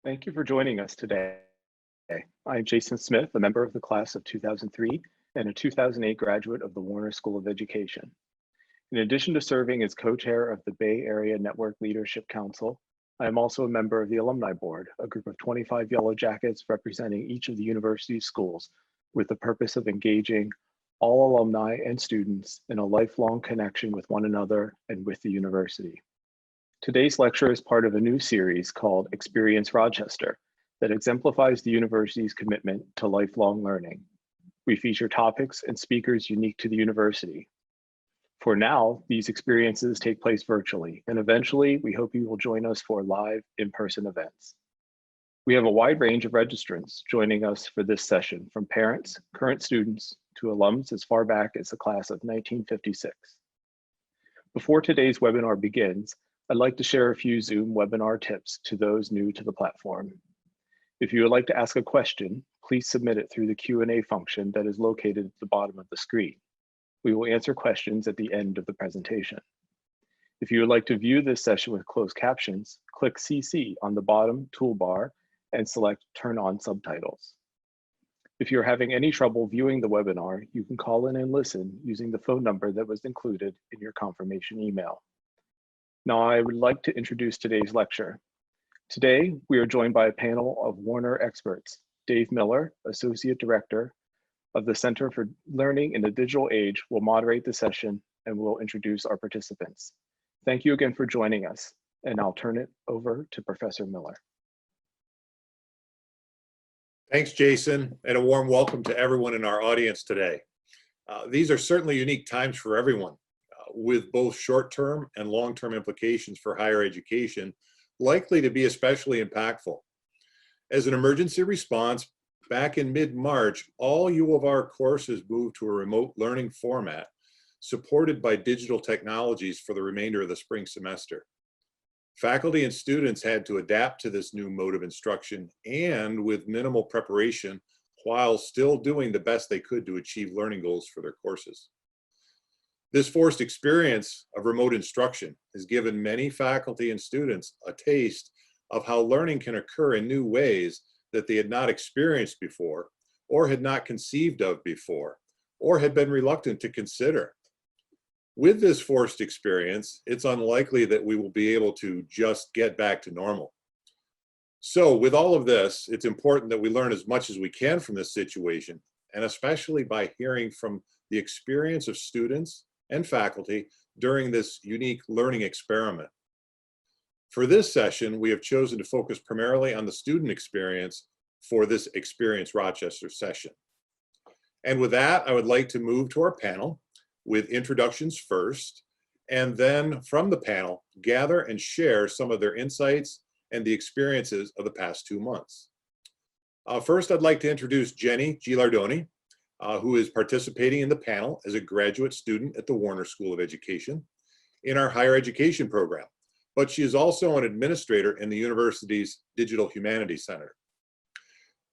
Thank you for joining us today. I'm Jason Smith, a member of the class of 2003 and a 2008 graduate of the Warner School of Education. In addition to serving as co-chair of the Bay Area Network Leadership Council, I am also a member of the Alumni Board, a group of 25 Yellow Jackets representing each of the university's schools with the purpose of engaging all alumni and students in a lifelong connection with one another and with the university. Today's lecture is part of a new series called Experience Rochester that exemplifies the university's commitment to lifelong learning. We feature topics and speakers unique to the university. For now, these experiences take place virtually, and eventually we hope you will join us for live in-person events. We have a wide range of registrants joining us for this session, from parents, current students, to alums as far back as the class of 1956. Before today's webinar begins, I'd like to share a few Zoom webinar tips to those new to the platform. If you would like to ask a question, please submit it through the Q&A function that is located at the bottom of the screen. We will answer questions at the end of the presentation. If you would like to view this session with closed captions, click CC on the bottom toolbar and select Turn on Subtitles. If you're having any trouble viewing the webinar, you can call in and listen using the phone number that was included in your confirmation email. Now, I would like to introduce today's lecture. Today, we are joined by a panel of Warner experts. Dave Miller, Associate Director of the Center for Learning in the Digital Age, will moderate the session and will introduce our participants. Thank you again for joining us, and I'll turn it over to Professor Miller. Thanks, Jason, and a warm welcome to everyone in our audience today. These are certainly unique times for everyone, with both short-term and long-term implications for higher education, likely to be especially impactful. As an emergency response, back in mid-March, all U of R courses moved to a remote learning format, supported by digital technologies for the remainder of the spring semester. Faculty and students had to adapt to this new mode of instruction and with minimal preparation, while still doing the best they could to achieve learning goals for their courses. This forced experience of remote instruction has given many faculty and students a taste of how learning can occur in new ways that they had not experienced before, or had not conceived of before, or had been reluctant to consider. With this forced experience, it's unlikely that we will be able to just get back to normal. So with all of this, it's important that we learn as much as we can from this situation, and especially by hearing from the experience of students and faculty during this unique learning experiment. For this session, we have chosen to focus primarily on the student experience for this Experience Rochester session. And with that, I would like to move to our panel with introductions first, and then from the panel, gather and share some of their insights and the experiences of the past 2 months. First, I'd like to introduce Jenny Gilardoni, who is participating in the panel as a graduate student at the Warner School of Education in our higher education program, but she is also an administrator in the university's Digital Humanities Center.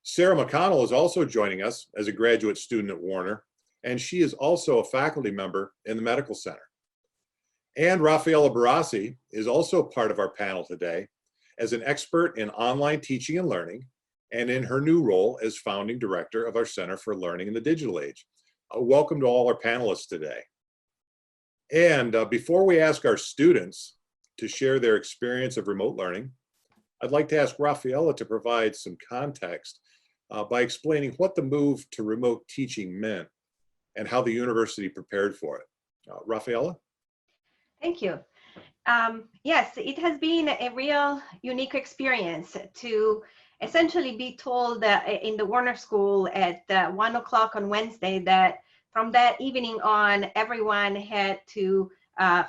Sarah McConnell is also joining us as a graduate student at Warner, and she is also a faculty member in the Medical Center. And Raffaella Borasi is also part of our panel today as an expert in online teaching and learning, and in her new role as founding director of our Center for Learning in the Digital Age. Welcome to all our panelists today. And before we ask our students to share their experience of remote learning, I'd like to ask Raffaella to provide some context by explaining what the move to remote teaching meant and how the university prepared for it. Raffaella? Thank you. Yes, it has been a real unique experience to essentially be told that in the Warner School at 1 o'clock on Wednesday that from that evening on, everyone had to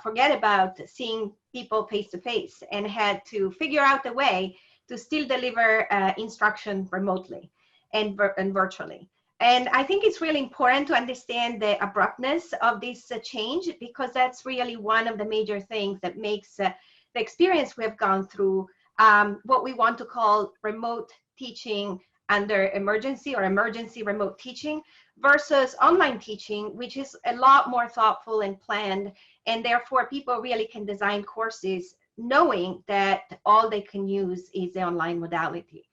forget about seeing people face to face and had to figure out a way to still deliver instruction remotely and virtually. And I think it's really important to understand the abruptness of this change, because that's really one of the major things that makes the experience we have gone through what we want to call remote teaching under emergency or emergency remote teaching versus online teaching, which is a lot more thoughtful and planned, and therefore people really can design courses knowing that all they can use is the online modality.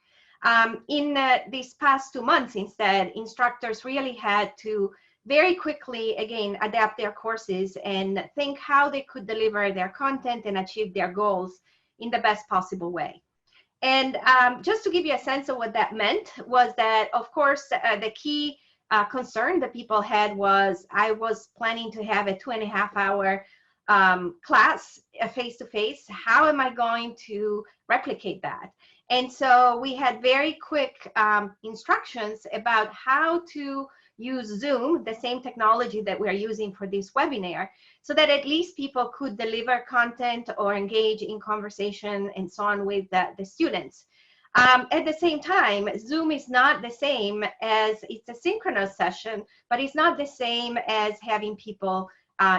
In these past 2 months, instead, instructors really had to very quickly, again, adapt their courses and think how they could deliver their content and achieve their goals in the best possible way. And just to give you a sense of what that meant was that, of course, the key concern that people had was I was planning to have a 2.5-hour class face-to-face. How am I going to replicate that? And so we had very quick instructions about how to use Zoom, the same technology that we're using for this webinar, so that at least people could deliver content or engage in conversation and so on with the students. At the same time, Zoom is not the same as, it's a synchronous session, but it's not the same as having people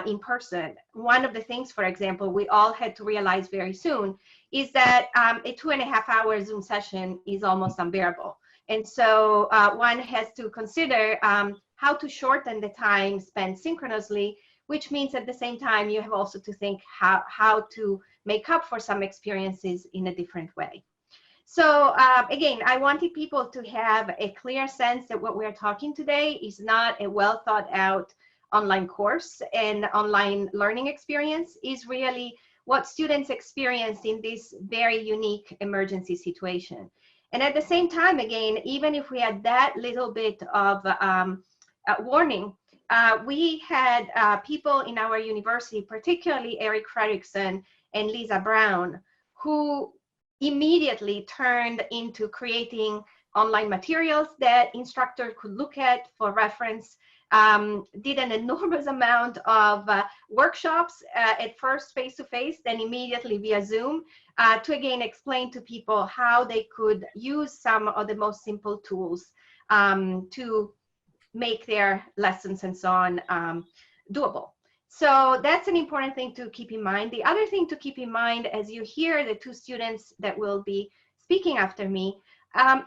in person. One of the things, for example, we all had to realize very soon is that a 2.5-hour Zoom session is almost unbearable. And so one has to consider how to shorten the time spent synchronously, which means at the same time, you have also to think how to make up for some experiences in a different way. So again, I wanted people to have a clear sense that what we're talking today is not a well thought out online course, and online learning experience is really what students experienced in this very unique emergency situation. And at the same time, again, even if we had that little bit of warning, we had people in our university, particularly Eric Frederickson and Lisa Brown, who immediately turned into creating online materials that instructors could look at for reference, did an enormous amount of workshops, at first face-to-face, then immediately via Zoom, to again explain to people how they could use some of the most simple tools to make their lessons and so on doable. So that's an important thing to keep in mind. The other thing to keep in mind as you hear the two students that will be speaking after me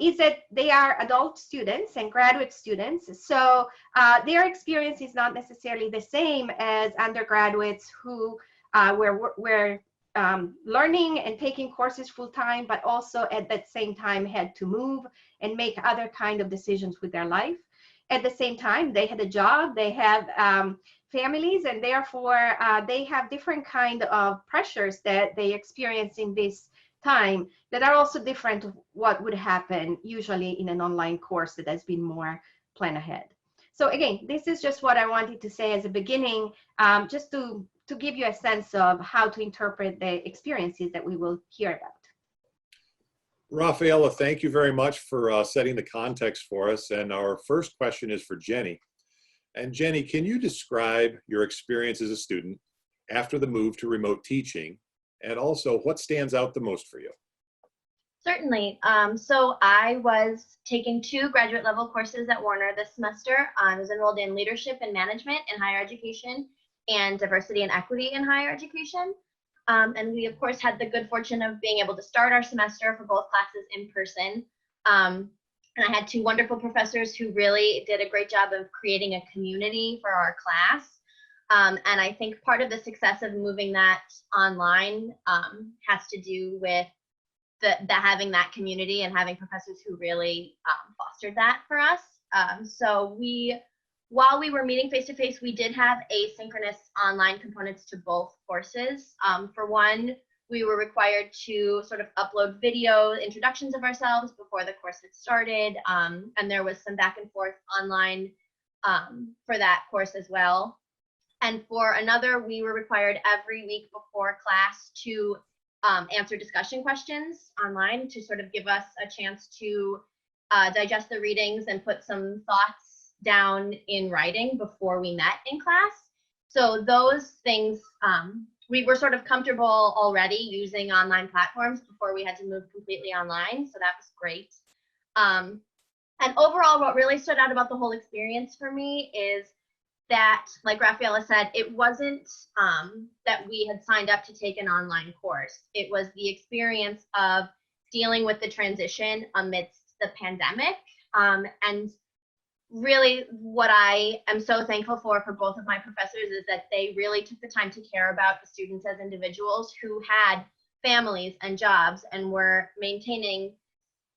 is that they are adult students and graduate students. So their experience is not necessarily the same as undergraduates who were learning and taking courses full time, but also at that same time had to move and make other kind of decisions with their life. At the same time, they had a job, they have families, and therefore they have different kind of pressures that they experience in this time that are also different to what would happen usually in an online course that has been more planned ahead. So again, this is just what I wanted to say as a beginning, just to give you a sense of how to interpret the experiences that we will hear about. Raffaella, thank you very much for setting the context for us. And our first question is for Jenny. And Jenny, can you describe your experience as a student after the move to remote teaching, and also what stands out the most for you? Certainly. So I was taking 2 graduate level courses at Warner this semester. I was enrolled in leadership and management in higher education and diversity and equity in higher education. And we, of course, had the good fortune of being able to start our semester for both classes in person. And I had 2 wonderful professors who really did a great job of creating a community for our class. And I think part of the success of moving that online has to do with having that community and having professors who really fostered that for us. So while we were meeting face-to-face, we did have asynchronous online components to both courses. For one, we were required to sort of upload video introductions of ourselves before the course had started, and there was some back and forth online for that course as well. And for another, we were required every week before class to answer discussion questions online to sort of give us a chance to digest the readings and put some thoughts down in writing before we met in class. So those things, we were sort of comfortable already using online platforms before we had to move completely online. So that was great. And overall, what really stood out about the whole experience for me is that, like Raffaella said, it wasn't that we had signed up to take an online course. It was the experience of dealing with the transition amidst the pandemic. And really what I am so thankful for both of my professors is that they really took the time to care about the students as individuals who had families and jobs, and were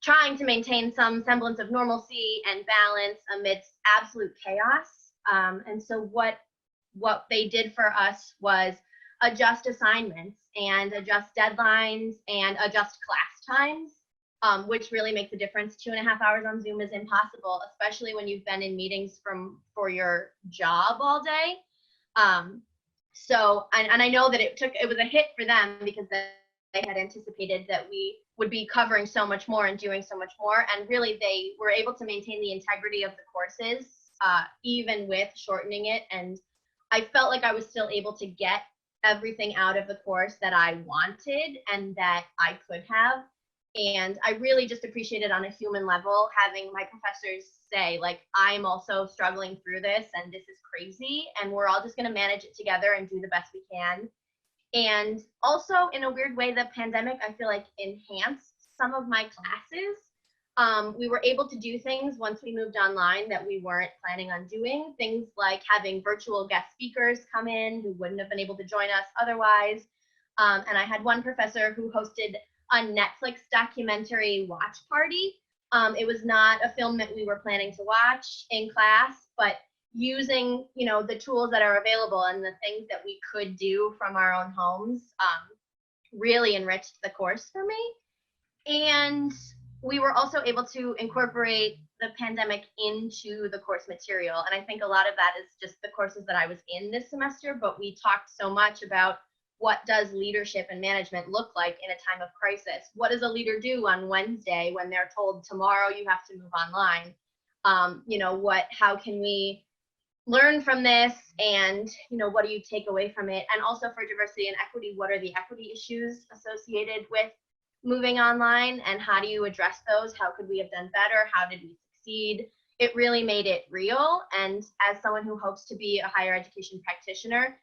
trying to maintain some semblance of normalcy and balance amidst absolute chaos. And so what they did for us was adjust assignments and adjust deadlines and adjust class times, which really makes a difference. 2.5 hours on Zoom is impossible, especially when you've been in meetings for your job all day. So, and I know that it was a hit for them because they had anticipated that we would be covering so much more and doing so much more. And really they were able to maintain the integrity of the courses, even with shortening it. And I felt like I was still able to get everything out of the course that I wanted and that I could have. And I really just appreciated on a human level having my professors say, like, I'm also struggling through this and this is crazy and we're all just going to manage it together and do the best we can. And also, in a weird way, the pandemic, I feel like, enhanced some of my classes. We were able to do things once we moved online that we weren't planning on doing. Things like having virtual guest speakers come in who wouldn't have been able to join us otherwise. And I had one professor who hosted a Netflix documentary watch party. It was not a film that we were planning to watch in class, but using, the tools that are available and the things that we could do from our own homes really enriched the course for me. And we were also able to incorporate the pandemic into the course material. And I think a lot of that is just the courses that I was in this semester, but we talked so much about what does leadership and management look like in a time of crisis? What does a leader do on Wednesday when they're told tomorrow you have to move online? How can we learn from this, and what do you take away from it? And also for diversity and equity, what are the equity issues associated with moving online, and how do you address those? How could we have done better? How did we succeed? It really made it real. And as someone who hopes to be a higher education practitioner,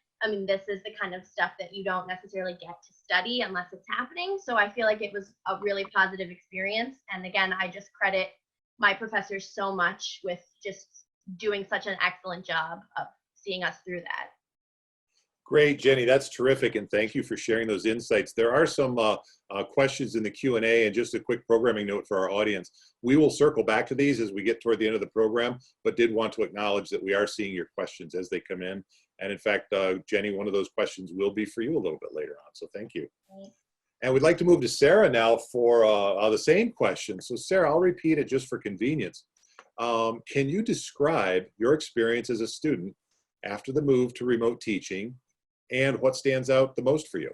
this is the kind of stuff that you don't necessarily get to study unless it's happening. So I feel like it was a really positive experience. And again, I just credit my professors so much with just doing such an excellent job of seeing us through that. Great, Jenny, that's terrific, and thank you for sharing those insights. There are some questions in the Q&A, and just a quick programming note for our audience. We will circle back to these as we get toward the end of the program, but did want to acknowledge that we are seeing your questions as they come in. And in fact, Jenny, one of those questions will be for you a little bit later on, so thank you. Thanks. And we'd like to move to Sarah now for the same question. So Sarah, I'll repeat it just for convenience. Can you describe your experience as a student after the move to remote teaching, and what stands out the most for you?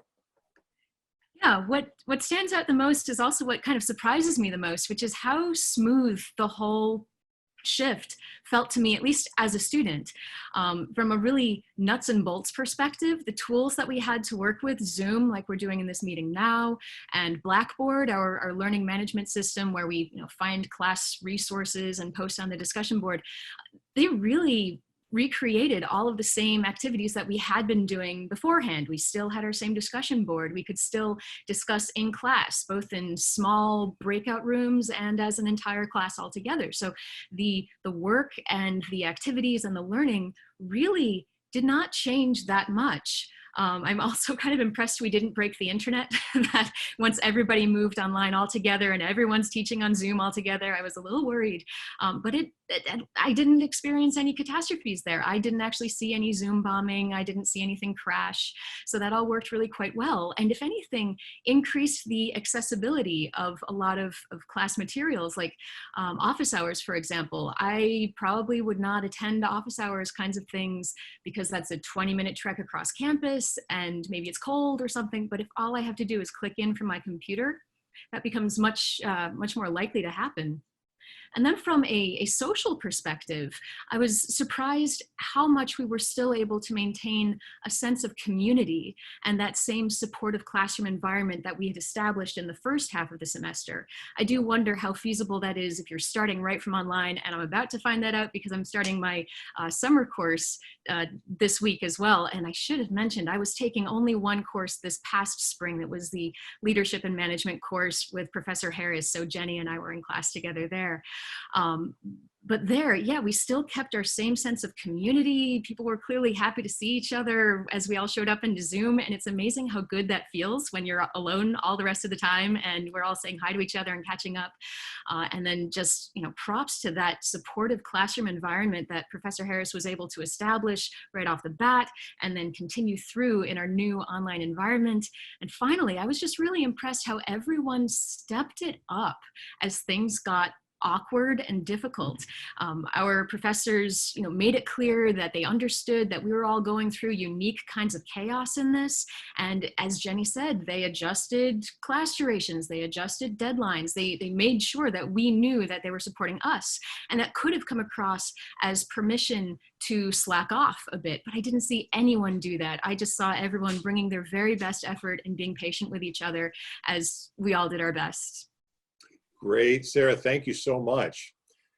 Yeah, what stands out the most is also what kind of surprises me the most, which is how smooth the whole shift felt to me, at least as a student. From a really nuts and bolts perspective, the tools that we had to work with, Zoom, like we're doing in this meeting now, and Blackboard, our learning management system where we find class resources and post on the discussion board, they really recreated all of the same activities that we had been doing beforehand. We still had our same discussion board. We could still discuss in class, both in small breakout rooms and as an entire class altogether. So the work and the activities and the learning really did not change that much. I'm also kind of impressed we didn't break the internet, that once everybody moved online altogether and everyone's teaching on Zoom altogether, I was a little worried. But I didn't experience any catastrophes there. I didn't actually see any Zoom bombing. I didn't see anything crash. So that all worked really quite well. And if anything, increased the accessibility of a lot of class materials, like office hours, for example. I probably would not attend office hours kinds of things because that's a 20-minute trek across campus and maybe it's cold or something. But if all I have to do is click in from my computer, that becomes much more likely to happen. And then from a social perspective, I was surprised how much we were still able to maintain a sense of community and that same supportive classroom environment that we had established in the first half of the semester. I do wonder how feasible that is if you're starting right from online, and I'm about to find that out because I'm starting my summer course this week as well. And I should have mentioned, I was taking only one course this past spring. That was the leadership and management course with Professor Harris. So Jenny and I were in class together there. but there, yeah, we still kept our same sense of community. People were clearly happy to see each other as we all showed up into Zoom. And it's amazing how good that feels when you're alone all the rest of the time and we're all saying hi to each other and catching up. And then just, props to that supportive classroom environment that Professor Harris was able to establish right off the bat and then continue through in our new online environment. And finally, I was just really impressed how everyone stepped it up as things got awkward and difficult. Our professors, made it clear that they understood that we were all going through unique kinds of chaos in this. And as Jenny said, they adjusted class durations, they adjusted deadlines, they made sure that we knew that they were supporting us. And that could have come across as permission to slack off a bit, but I didn't see anyone do that. I just saw everyone bringing their very best effort and being patient with each other as we all did our best. Great, Sarah, thank you so much.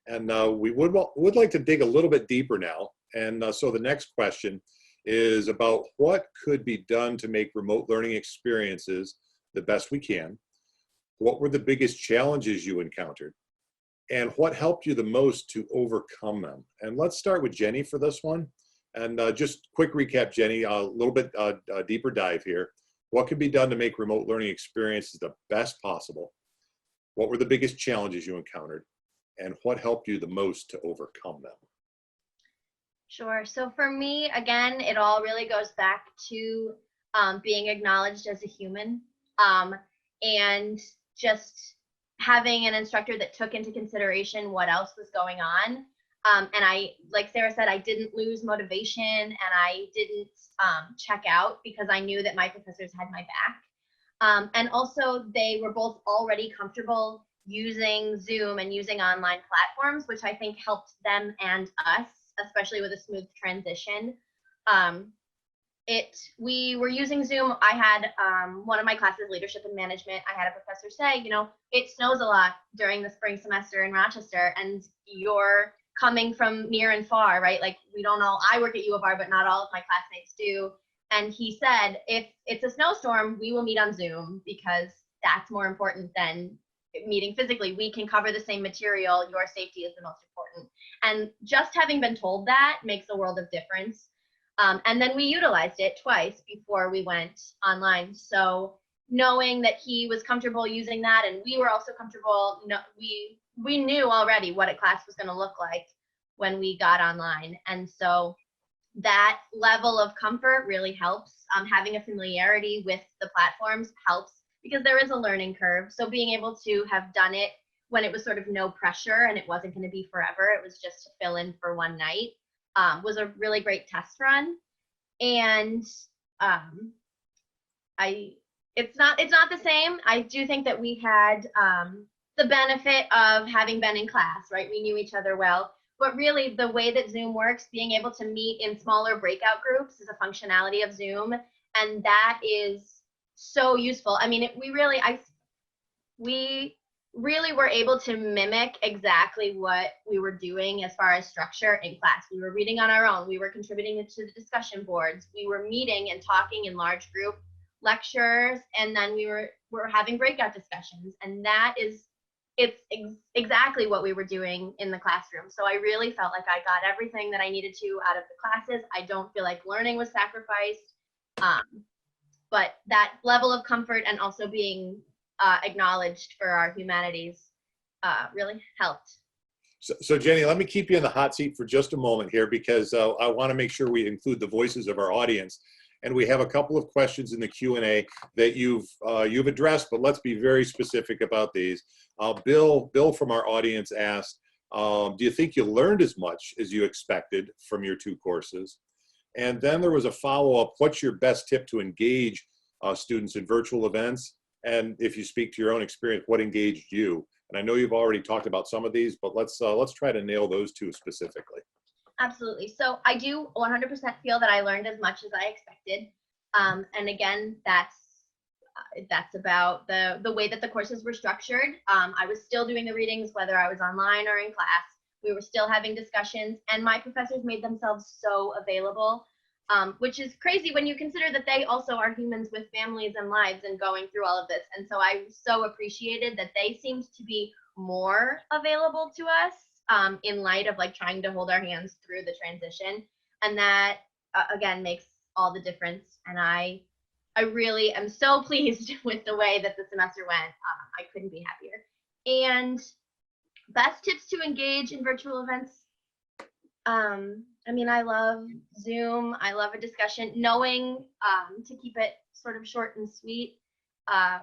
And we would like to dig a little bit deeper now. And so the next question is about what could be done to make remote learning experiences the best we can. What were the biggest challenges you encountered? And what helped you the most to overcome them? And let's start with Jenny for this one. And just quick recap, Jenny, a little bit deeper dive here. What could be done to make remote learning experiences the best possible? What were the biggest challenges you encountered? And what helped you the most to overcome them? Sure. So for me, again, it all really goes back to being acknowledged as a human, and just having an instructor that took into consideration what else was going on. And I, like Sarah said, I didn't lose motivation and I didn't check out because I knew that my professors had my back. And also they were both already comfortable using Zoom and using online platforms, which I think helped them and us, especially with a smooth transition. We were using Zoom. I had one of my classes, leadership and management. I had a professor say, it snows a lot during the spring semester in Rochester and you're coming from near and far, right? Like we don't all, I work at U of R, but not all of my classmates do. And he said, if it's a snowstorm, we will meet on Zoom because that's more important than meeting physically. We can cover the same material. Your safety is the most important. And just having been told that makes a world of difference. And then we utilized it twice before we went online. So knowing that he was comfortable using that and we were also comfortable, we knew already what a class was going to look like when we got online. And so that level of comfort really helps. Having a familiarity with the platforms helps because there is a learning curve. So being able to have done it when it was sort of no pressure and it wasn't going to be forever, it was just to fill in for one night, was a really great test run. And it's not the same. I do think that we had the benefit of having been in class, right? We knew each other well. But really, the way that Zoom works, being able to meet in smaller breakout groups is a functionality of Zoom, and that is so useful. I mean, we really were able to mimic exactly what we were doing as far as structure in class. We were reading on our own. We were contributing to the discussion boards. We were meeting and talking in large group lectures, and then we were having breakout discussions, and it's exactly what we were doing in the classroom. So I really felt like I got everything that I needed to out of the classes. I don't feel like learning was sacrificed, but that level of comfort and also being acknowledged for our humanities really helped. So Jenny, let me keep you in the hot seat for just a moment here because I want to make sure we include the voices of our audience. And we have a couple of questions in the Q&A that you've addressed, but let's be very specific about these. Bill from our audience asked, do you think you learned as much as you expected from your two courses? And then there was a follow-up, what's your best tip to engage students in virtual events? And if you speak to your own experience, what engaged you? And I know you've already talked about some of these, but let's try to nail those two specifically. Absolutely. So I do 100% feel that I learned as much as I expected. And again, that's about the way that the courses were structured. I was still doing the readings, whether I was online or in class. We were still having discussions, and my professors made themselves so available, which is crazy when you consider that they also are humans with families and lives and going through all of this. And so I so appreciated that they seemed to be more available to us in light of like trying to hold our hands through the transition. And that, again, makes all the difference. And I really am so pleased with the way that the semester went. I couldn't be happier. And best tips to engage in virtual events. I mean, I love Zoom. I love a discussion. Knowing to keep it sort of short and sweet.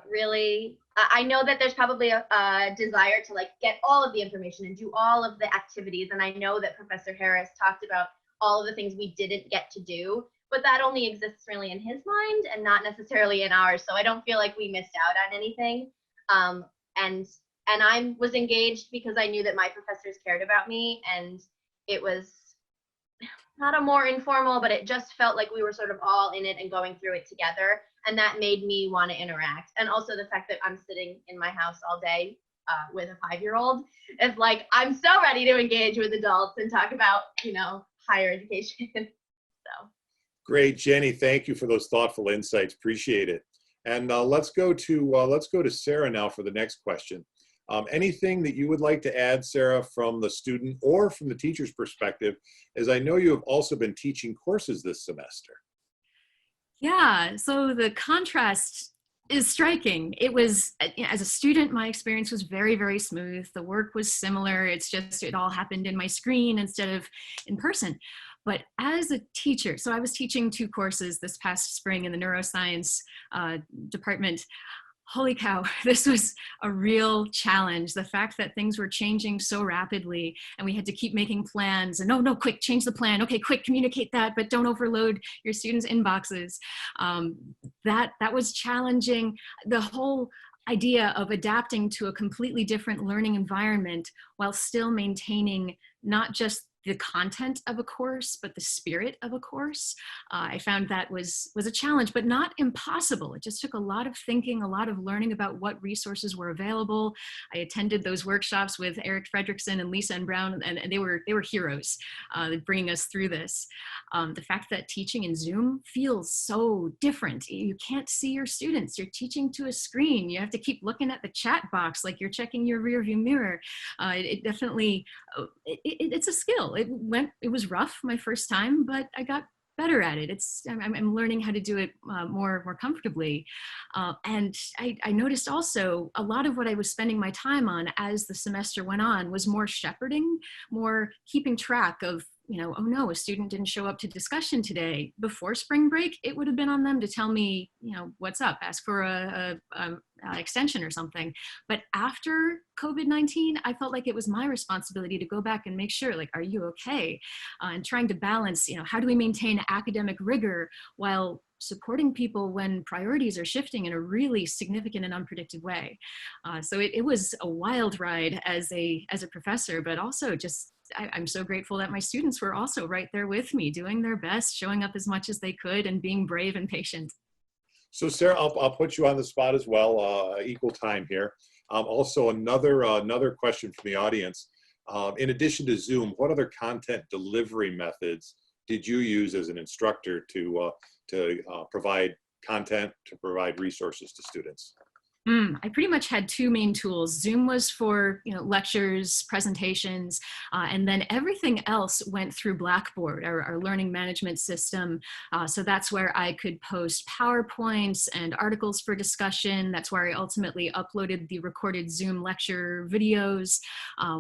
Really, I know that there's probably a desire to like get all of the information and do all of the activities. And I know that Professor Harris talked about all of the things we didn't get to do, but that only exists really in his mind and not necessarily in ours. So I don't feel like we missed out on anything. And I was engaged because I knew that my professors cared about me, and it was not a more informal, but it just felt like we were sort of all in it and going through it together. And that made me want to interact. And also the fact that I'm sitting in my house all day with a 5-year-old, it's like, I'm so ready to engage with adults and talk about, you know, higher education. So. Great, Jenny. Thank you for those thoughtful insights. Appreciate it. And let's go to Sarah now for the next question. Anything that you would like to add, Sarah, from the student or from the teacher's perspective, as I know you have also been teaching courses this semester. Yeah, so the contrast is striking. It was, as a student, my experience was very, very smooth. The work was similar. It's just, it all happened in my screen instead of in person. But as a teacher, so I was teaching 2 courses this past spring in the neuroscience department. Holy cow, this was a real challenge. The fact that things were changing so rapidly and we had to keep making plans and no, quick, change the plan. Okay, quick, communicate that, but don't overload your students' inboxes. That was challenging. The whole idea of adapting to a completely different learning environment while still maintaining not just the content of a course, but the spirit of a course. I found that was a challenge, but not impossible. It just took a lot of thinking, a lot of learning about what resources were available. I attended those workshops with Eric Frederickson and Lisa and Brown, and they were heroes bringing us through this. The fact that teaching in Zoom feels so different. You can't see your students. You're teaching to a screen. You have to keep looking at the chat box like you're checking your rearview mirror. It definitely, it's a skill. It was rough my first time, but I got better at it. I'm learning how to do it more comfortably. And I noticed also a lot of what I was spending my time on as the semester went on was more shepherding, more keeping track of, you know, oh no, a student didn't show up to discussion today. Before spring break, it would have been on them to tell me, you know, what's up, ask for a extension or something. But after COVID-19, I felt like it was my responsibility to go back and make sure, like, are you okay? And trying to balance, you know, how do we maintain academic rigor while supporting people when priorities are shifting in a really significant and unpredicted way. So it was a wild ride as a professor, but also just I'm so grateful that my students were also right there with me, doing their best, showing up as much as they could, and being brave and patient. So Sarah, I'll put you on the spot as well, equal time here. Also another question from the audience. In addition to Zoom, what other content delivery methods did you use as an instructor to provide content, to provide resources to students? I pretty much had 2 main tools. Zoom was for, you know, lectures, presentations, and then everything else went through Blackboard, our learning management system. So that's where I could post PowerPoints and articles for discussion. That's where I ultimately uploaded the recorded Zoom lecture videos,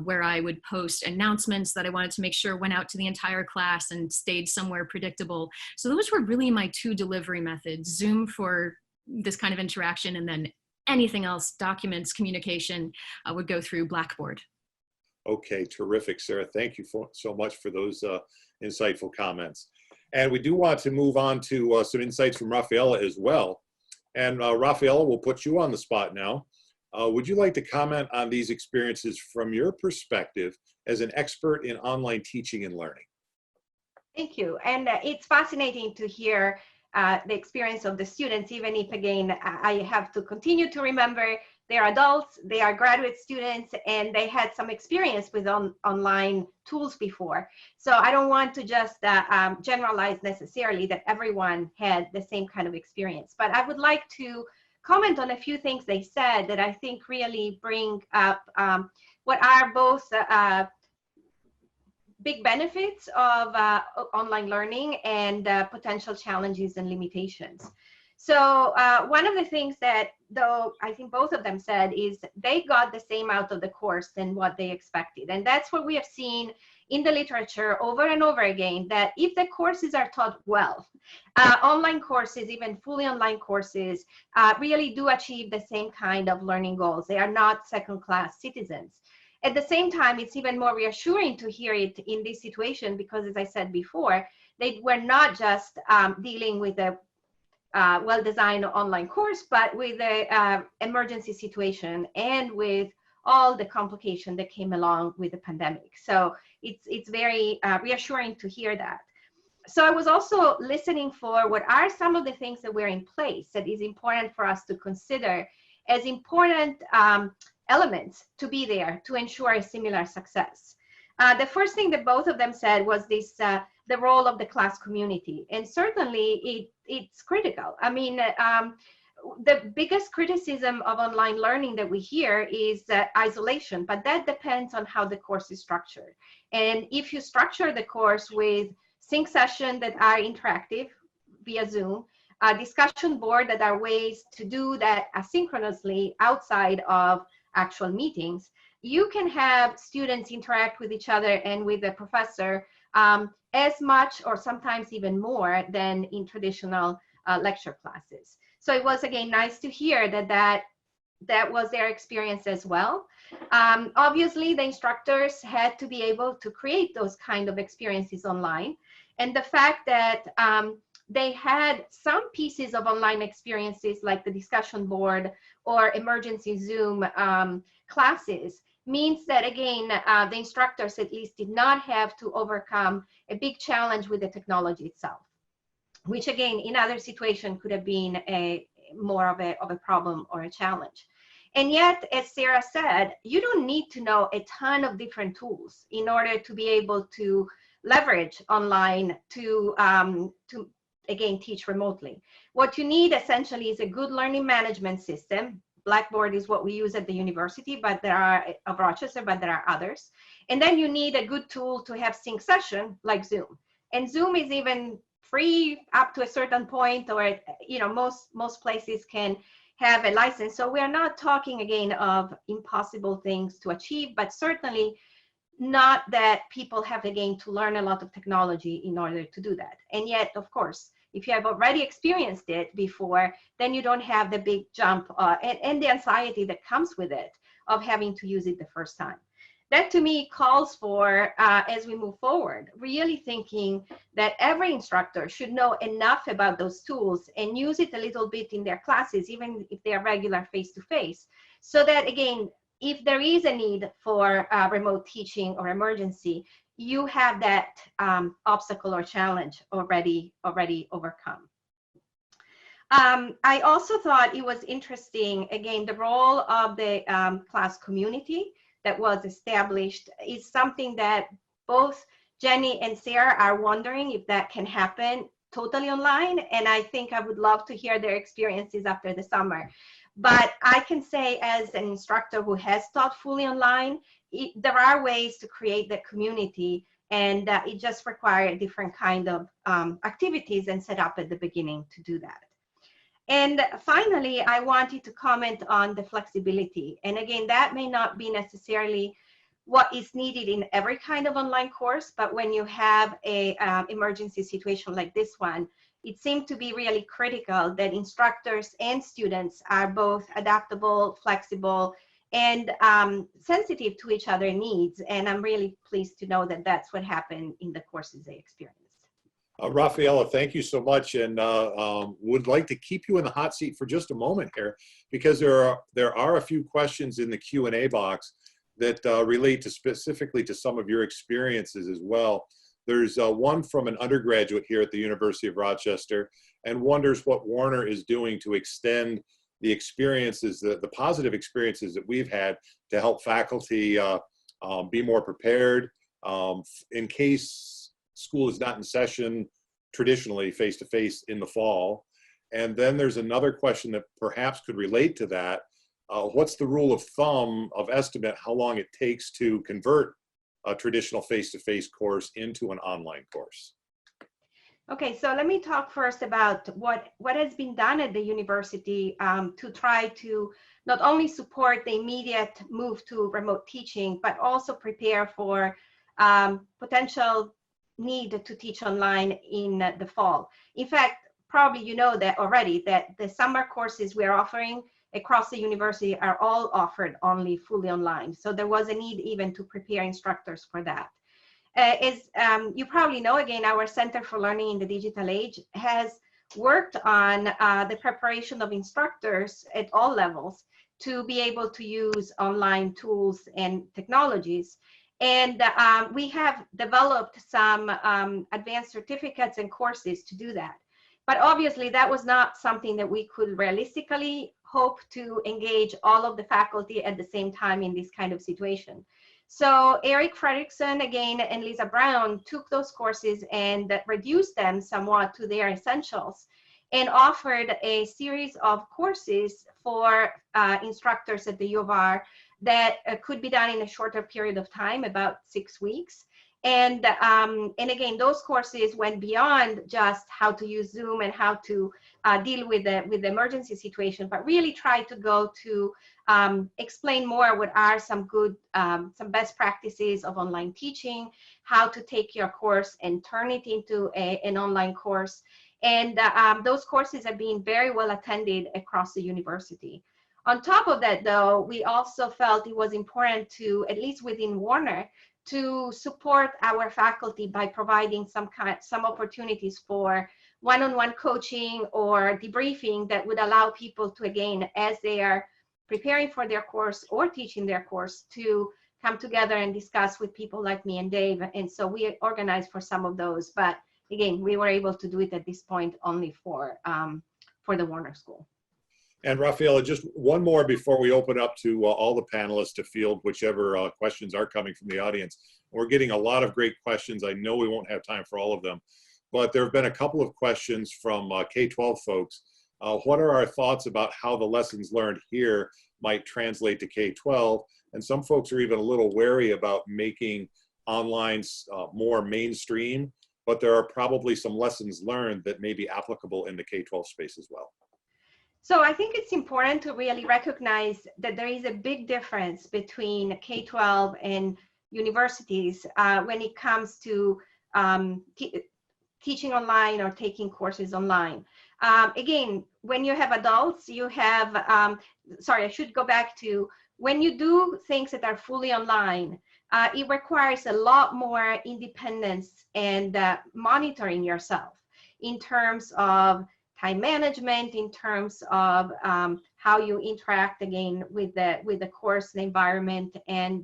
where I would post announcements that I wanted to make sure went out to the entire class and stayed somewhere predictable. So those were really my 2 delivery methods: Zoom for this kind of interaction, and then anything else, documents, communication, would go through Blackboard. Okay, terrific, Sarah. Thank you so much for those insightful comments. And we do want to move on to some insights from Raffaella as well. And Raffaella, we'll put you on the spot now. Would you like to comment on these experiences from your perspective as an expert in online teaching and learning? Thank you. And it's fascinating to hear the experience of the students, even if, again, I have to continue to remember they're adults, they are graduate students, and they had some experience with online tools before. So I don't want to just generalize necessarily that everyone had the same kind of experience. But I would like to comment on a few things they said that I think really bring up what are both big benefits of online learning and potential challenges and limitations. So one of the things that, though I think both of them said, is they got the same out of the course than what they expected. And that's what we have seen in the literature over and over again, that if the courses are taught well, online courses, even fully online courses, really do achieve the same kind of learning goals. They are not second-class citizens. At the same time, it's even more reassuring to hear it in this situation because, as I said before, they were not just dealing with a well-designed online course, but with the emergency situation and with all the complication that came along with the pandemic. So it's very reassuring to hear that. So I was also listening for what are some of the things that were in place that is important for us to consider as important elements to be there to ensure a similar success. The first thing that both of them said was this, the role of the class community. And certainly it's critical. I mean, the biggest criticism of online learning that we hear is isolation, but that depends on how the course is structured. And if you structure the course with sync sessions that are interactive via Zoom, a discussion board that are ways to do that asynchronously outside of actual meetings, you can have students interact with each other and with the professor as much or sometimes even more than in traditional lecture classes. So it was, again, nice to hear that was their experience as well. Obviously, the instructors had to be able to create those kind of experiences online. And the fact that they had some pieces of online experiences like the discussion board or emergency Zoom classes means that, again, the instructors at least did not have to overcome a big challenge with the technology itself, which, again, in other situations could have been more of a problem or a challenge. And yet, as Sarah said, you don't need to know a ton of different tools in order to be able to leverage online to again, teach remotely. What you need essentially is a good learning management system. Blackboard is what we use at the university, but there are of Rochester, but there are others. And then you need a good tool to have sync session like Zoom. And Zoom is even free up to a certain point, or most places can have a license. So we are not talking again of impossible things to achieve, but certainly not that people have again to learn a lot of technology in order to do that. And yet, of course, if you have already experienced it before, then you don't have the big jump and the anxiety that comes with it of having to use it the first time. That to me calls for, as we move forward, really thinking that every instructor should know enough about those tools and use it a little bit in their classes, even if they are regular face-to-face, so that, again, if there is a need for remote teaching or emergency, you have that obstacle or challenge already overcome. I also thought it was interesting, again, the role of the class community that was established is something that both Jenny and Sarah are wondering if that can happen totally online. And I think I would love to hear their experiences after the summer. But I can say, as an instructor who has taught fully online, there are ways to create the community, and it just requires a different kind of activities and set up at the beginning to do that. And finally, I wanted to comment on the flexibility. And again, that may not be necessarily what is needed in every kind of online course, but when you have a emergency situation like this one, it seemed to be really critical that instructors and students are both adaptable, flexible, and sensitive to each other's needs. And I'm really pleased to know that that's what happened in the courses they experienced. Raffaella, thank you so much, and would like to keep you in the hot seat for just a moment here, because there are a few questions in the Q&A box that relate to specifically to some of your experiences as well. There's one from an undergraduate here at the University of Rochester, and wonders what Warner is doing to extend the experiences, the positive experiences that we've had to help faculty be more prepared in case school is not in session traditionally face-to-face in the fall. And then there's another question that perhaps could relate to that. What's the rule of thumb of estimate how long it takes to convert a traditional face-to-face course into an online course? Okay, so let me talk first about what has been done at the university to try to not only support the immediate move to remote teaching, but also prepare for potential need to teach online in the fall. In fact, probably you know that already, that the summer courses we're offering across the university are all offered only fully online. So there was a need even to prepare instructors for that. As you probably know, again, our Center for Learning in the Digital Age has worked on the preparation of instructors at all levels to be able to use online tools and technologies. And we have developed some advanced certificates and courses to do that. But obviously, that was not something that we could realistically hope to engage all of the faculty at the same time in this kind of situation. So Eric Frederickson, again, and Lisa Brown took those courses and reduced them somewhat to their essentials and offered a series of courses for instructors at the U of R that could be done in a shorter period of time, about 6 weeks. And again, those courses went beyond just how to use Zoom and how to deal with the emergency situation, but really tried to go to explain more what are some best practices of online teaching, how to take your course and turn it into an online course. And those courses are being very well attended across the university. On top of that, though, we also felt it was important to, at least within Warner, to support our faculty by providing some opportunities for one-on-one coaching or debriefing that would allow people to, again, as they are preparing for their course or teaching their course, to come together and discuss with people like me and Dave. And so we organized for some of those, but again, we were able to do it at this point only for the Warner School. And Raffaella, just one more before we open up to all the panelists to field whichever questions are coming from the audience. We're getting a lot of great questions. I know we won't have time for all of them, but there have been a couple of questions from K-12 folks. What are our thoughts about how the lessons learned here might translate to K-12? And some folks are even a little wary about making online more mainstream, but there are probably some lessons learned that may be applicable in the K-12 space as well. So I think it's important to really recognize that there is a big difference between K-12 and universities when it comes to teaching online or taking courses online. Again, when you have adults, you have, sorry, I should go back to, when you do things that are fully online, it requires a lot more independence and monitoring yourself in terms of time management, in terms of how you interact again with the course, the environment, and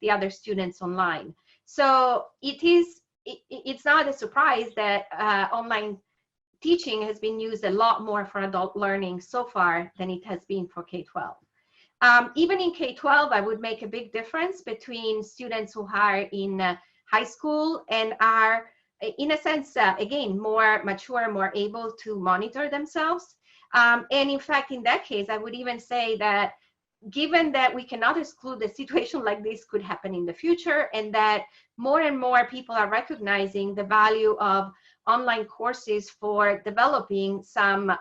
the other students online. So it's not a surprise that online teaching has been used a lot more for adult learning so far than it has been for K-12. Even in K-12, I would make a big difference between students who are in high school and are, in a sense, again, more mature, more able to monitor themselves. And in fact, in that case, I would even say that given that we cannot exclude a situation like this could happen in the future, and that more and more people are recognizing the value of online courses for developing some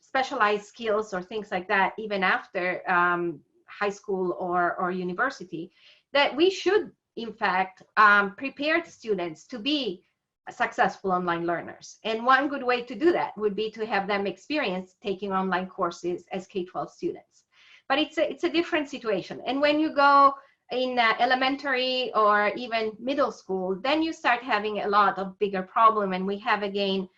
specialized skills or things like that, even after high school or university, that we should, in fact, prepare students to be successful online learners. And one good way to do that would be to have them experience taking online courses as K-12 students. But it's a different situation. And when you go in elementary or even middle school, then you start having a lot of bigger problem. And we have, again,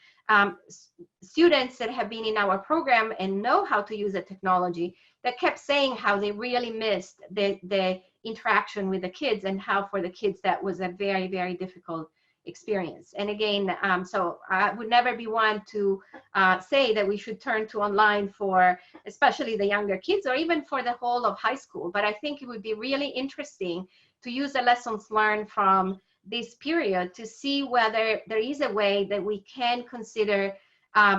students that have been in our program and know how to use the technology that kept saying how they really missed the interaction with the kids, and how for the kids that was a very, very difficult experience. And again, so I would never be one to say that we should turn to online for especially the younger kids or even for the whole of high school. But I think it would be really interesting to use the lessons learned from this period to see whether there is a way that we can consider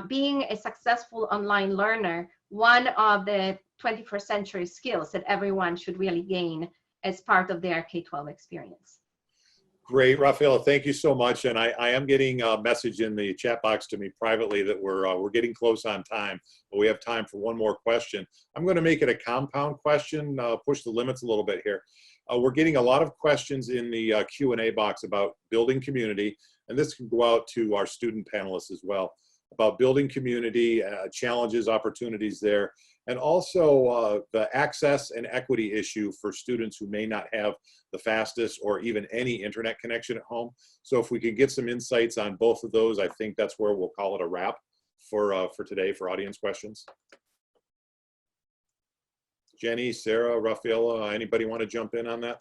being a successful online learner one of the 21st century skills that everyone should really gain as part of their K-12 experience. Great, Raffaella, thank you so much. And I am getting a message in the chat box to me privately that we're getting close on time, but we have time for one more question. I'm going to make it a compound question, push the limits a little bit here. We're getting a lot of questions in the Q&A box about building community, and this can go out to our student panelists as well, about building community, challenges, opportunities there, and also the access and equity issue for students who may not have the fastest or even any internet connection at home. So if we could get some insights on both of those, I think that's where we'll call it a wrap for today for audience questions. Jenny, Sarah, Raffaella, anybody want to jump in on that?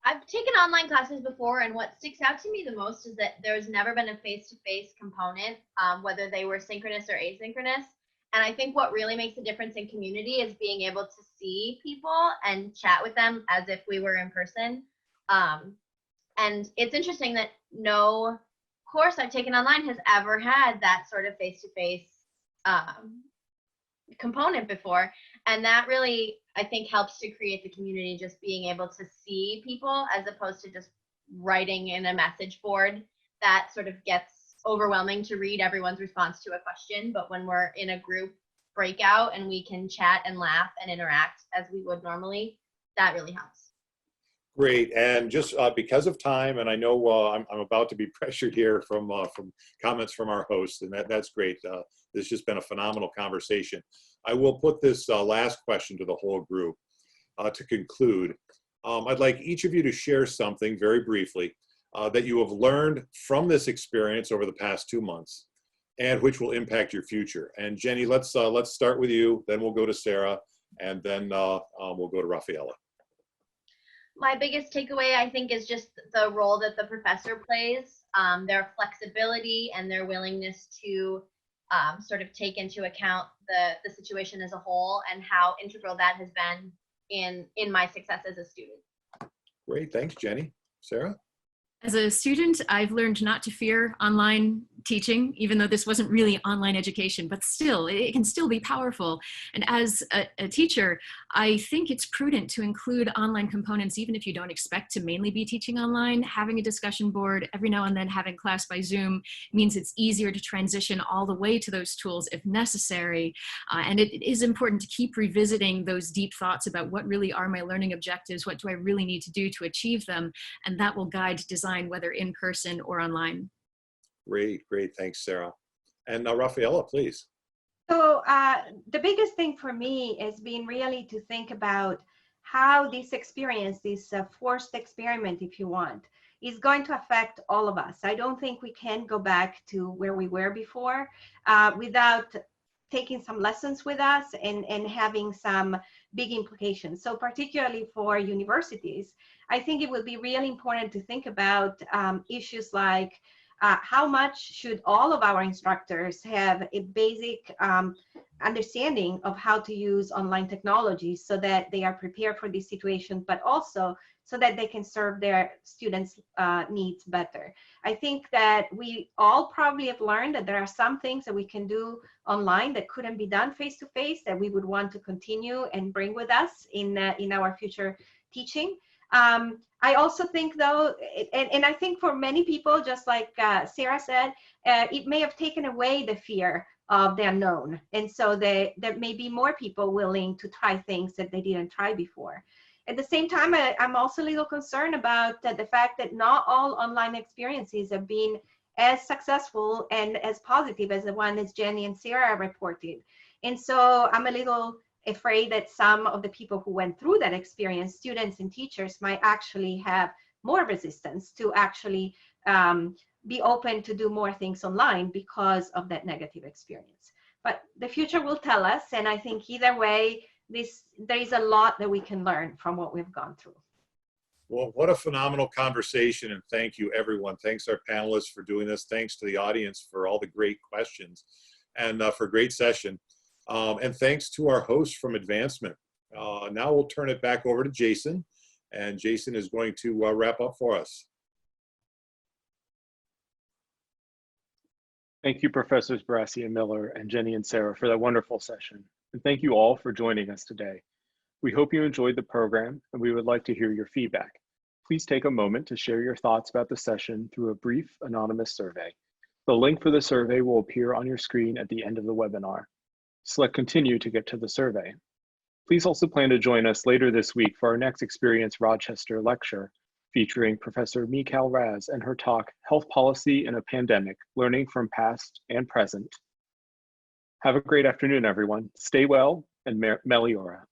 I've taken online classes before, and what sticks out to me the most is that there's never been a face-to-face component, whether they were synchronous or asynchronous. And I think what really makes a difference in community is being able to see people and chat with them as if we were in person. And it's interesting that no course I've taken online has ever had that sort of face-to-face component before. And that really, I think, helps to create the community, just being able to see people as opposed to just writing in a message board. That sort of gets overwhelming to read everyone's response to a question. But when we're in a group breakout and we can chat and laugh and interact as we would normally, that really helps. Great, and just because of time, and I know I'm about to be pressured here from comments from our host, and that's great. This has just been a phenomenal conversation. I will put this last question to the whole group to conclude. I'd like each of you to share something very briefly that you have learned from this experience over the past 2 months, and which will impact your future. And Jenny, let's start with you. Then we'll go to Sarah, and then we'll go to Raffaella. My biggest takeaway, I think, is just the role that the professor plays, their flexibility and their willingness to sort of take into account the situation as a whole, and how integral that has been in my success as a student. Great, thanks, Jenny. Sarah? As a student, I've learned not to fear online teaching, even though this wasn't really online education, but still, it can still be powerful. And as a teacher, I think it's prudent to include online components, even if you don't expect to mainly be teaching online. Having a discussion board, every now and then having class by Zoom, means it's easier to transition all the way to those tools if necessary. And it is important to keep revisiting those deep thoughts about what really are my learning objectives, what do I really need to do to achieve them, and that will guide design, whether in person or online. Great, great. Thanks, Sarah. And now, Raffaella, please. So the biggest thing for me has been really to think about how this experience, this forced experiment, if you want, is going to affect all of us. I don't think we can go back to where we were before without taking some lessons with us and having some big implications. So particularly for universities, I think it will be really important to think about issues like how much should all of our instructors have a basic understanding of how to use online technology so that they are prepared for this situation, but also so that they can serve their students' needs better. I think that we all probably have learned that there are some things that we can do online that couldn't be done face-to-face that we would want to continue and bring with us in our future teaching. I also think, though, and I think for many people, just like Sarah said, it may have taken away the fear of the unknown. And so there may be more people willing to try things that they didn't try before. At the same time, I'm also a little concerned about the fact that not all online experiences have been as successful and as positive as the one as Jenny and Sarah reported. And so I'm a little afraid that some of the people who went through that experience, students and teachers, might actually have more resistance to actually be open to do more things online because of that negative experience. But the future will tell us, and I think either way, there is a lot that we can learn from what we've gone through. Well, what a phenomenal conversation, and thank you, everyone. Thanks our panelists for doing this. Thanks to the audience for all the great questions, and for a great session. And thanks to our host from Advancement. Now we'll turn it back over to Jason, and Jason is going to wrap up for us. Thank you, Professors Borasi and Miller and Jenny and Sarah, for that wonderful session. And thank you all for joining us today. We hope you enjoyed the program, and we would like to hear your feedback. Please take a moment to share your thoughts about the session through a brief anonymous survey. The link for the survey will appear on your screen at the end of the webinar. Select Continue to get to the survey. Please also plan to join us later this week for our next Experience Rochester Lecture, featuring Professor Mikal Raz and her talk, Health Policy in a Pandemic, Learning from Past and Present. Have a great afternoon, everyone. Stay well and Meliora.